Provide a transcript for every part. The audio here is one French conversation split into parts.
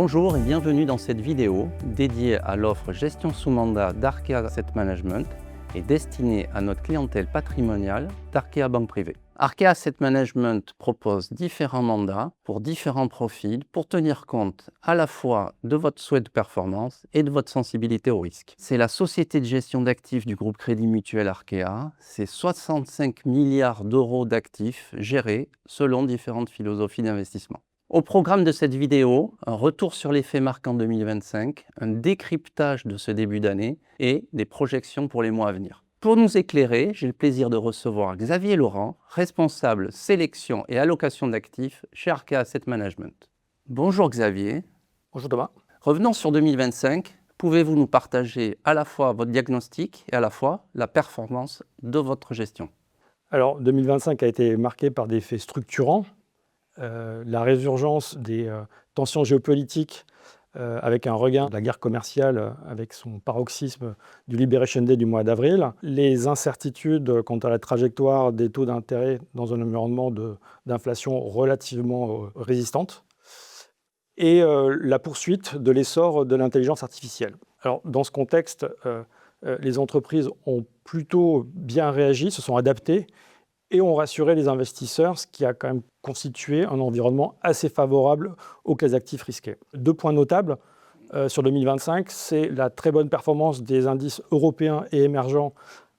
Bonjour et bienvenue dans cette vidéo dédiée à l'offre gestion sous mandat d'Arkea Asset Management et destinée à notre clientèle patrimoniale d'Arkea Banque Privée. Arkea Asset Management propose différents mandats pour différents profils pour tenir compte à la fois de votre souhait de performance et de votre sensibilité au risque. C'est la société de gestion d'actifs du groupe Crédit Mutuel Arkea. C'est 65 milliards d'euros d'actifs gérés selon différentes philosophies d'investissement. Au programme de cette vidéo, un retour sur les faits marquants 2025, un décryptage de ce début d'année et des projections pour les mois à venir. Pour nous éclairer, j'ai le plaisir de recevoir Xavier Laurent, responsable sélection et allocation d'actifs chez Arkea Asset Management. Bonjour Xavier. Bonjour Thomas. Revenons sur 2025. Pouvez-vous nous partager à la fois votre diagnostic et à la fois la performance de votre gestion? Alors 2025 a été marqué par des faits structurants. La résurgence des tensions géopolitiques avec un regain de la guerre commerciale avec son paroxysme du Liberation Day du mois d'avril, les incertitudes quant à la trajectoire des taux d'intérêt dans un environnement d'inflation relativement résistante et la poursuite de l'essor de l'intelligence artificielle. Alors, dans ce contexte, les entreprises ont plutôt bien réagi, se sont adaptées et ont rassuré les investisseurs, ce qui a quand même constitué un environnement assez favorable aux classes d'actifs risqués. Deux points notables sur 2025, c'est la très bonne performance des indices européens et émergents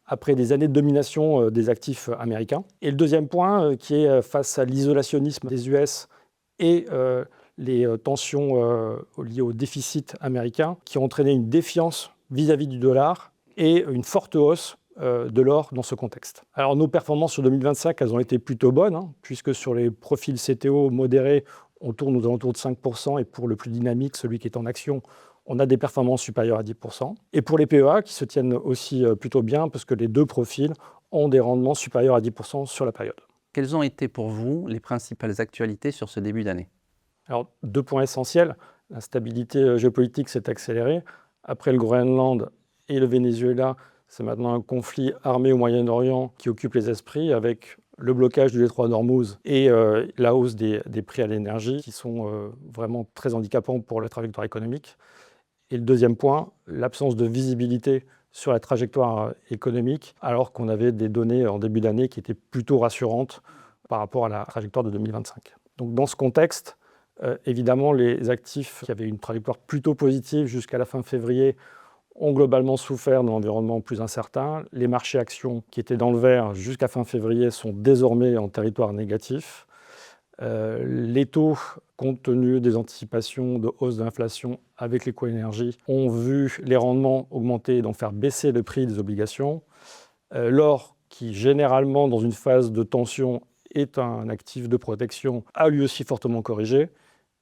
après des années de domination des actifs américains. Et le deuxième point, qui est face à l'isolationnisme des US et les tensions liées au déficit américain, qui ont entraîné une défiance vis-à-vis du dollar et une forte hausse de l'or dans ce contexte. Alors nos performances sur 2025, elles ont été plutôt bonnes, puisque sur les profils CTO modérés, on tourne aux alentours de 5%, et pour le plus dynamique, celui qui est en action, on a des performances supérieures à 10%. Et pour les PEA, qui se tiennent aussi plutôt bien, parce que les deux profils ont des rendements supérieurs à 10% sur la période. Quelles ont été pour vous les principales actualités sur ce début d'année? Alors, deux points essentiels. La stabilité géopolitique s'est accélérée. Après le Groenland et le Venezuela, c'est maintenant un conflit armé au Moyen-Orient qui occupe les esprits, avec le blocage du détroit d'Ormuz et la hausse des prix à l'énergie qui sont vraiment très handicapants pour la trajectoire économique. Et le deuxième point, l'absence de visibilité sur la trajectoire économique, alors qu'on avait des données en début d'année qui étaient plutôt rassurantes par rapport à la trajectoire de 2025. Donc dans ce contexte, évidemment, les actifs qui avaient une trajectoire plutôt positive jusqu'à la fin février ont globalement souffert d'un environnement plus incertain. Les marchés actions qui étaient dans le vert jusqu'à fin février sont désormais en territoire négatif. Les taux, compte tenu des anticipations de hausse de l'inflation avec l'éco-énergie, ont vu les rendements augmenter et donc faire baisser le prix des obligations. L'or, qui généralement dans une phase de tension est un actif de protection, a lui aussi fortement corrigé.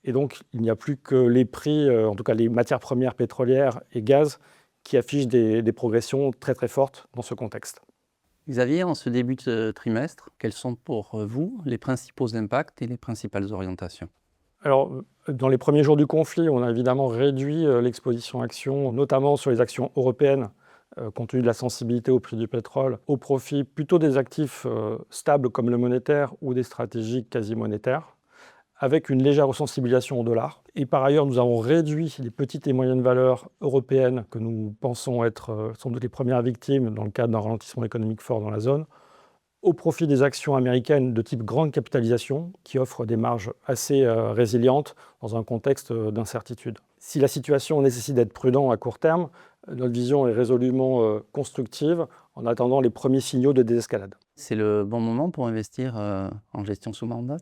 Et donc il n'y a plus que les prix, en tout cas les matières premières pétrolières et gaz, qui affichent des progressions très très fortes dans ce contexte. Xavier, en ce début de trimestre, quels sont pour vous les principaux impacts et les principales orientations? Alors, dans les premiers jours du conflit, on a évidemment réduit l'exposition actions, notamment sur les actions européennes, compte tenu de la sensibilité au prix du pétrole, au profit plutôt des actifs stables comme le monétaire ou des stratégies quasi-monétaires, avec une légère sensibilisation au dollar. Et par ailleurs, nous avons réduit les petites et moyennes valeurs européennes que nous pensons être sans doute les premières victimes dans le cadre d'un ralentissement économique fort dans la zone, au profit des actions américaines de type grande capitalisation, qui offrent des marges assez résilientes dans un contexte d'incertitude. Si la situation nécessite d'être prudent à court terme, notre vision est résolument constructive en attendant les premiers signaux de désescalade. C'est le bon moment pour investir en gestion sous mandat?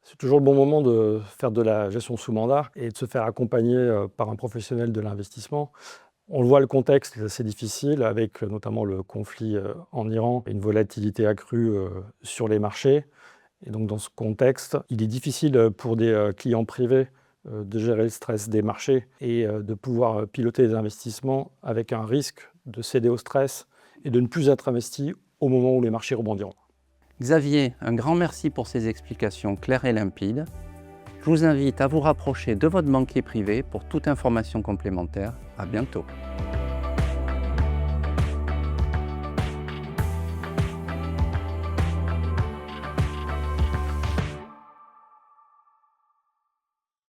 C'est toujours le bon moment de faire de la gestion sous mandat et de se faire accompagner par un professionnel de l'investissement. On le voit, le contexte est assez difficile, avec notamment le conflit en Iran et une volatilité accrue sur les marchés. Et donc dans ce contexte, il est difficile pour des clients privés de gérer le stress des marchés et de pouvoir piloter les investissements avec un risque de céder au stress et de ne plus être investi au moment où les marchés rebondiront. Xavier, un grand merci pour ces explications claires et limpides. Je vous invite à vous rapprocher de votre banquier privé pour toute information complémentaire. À bientôt.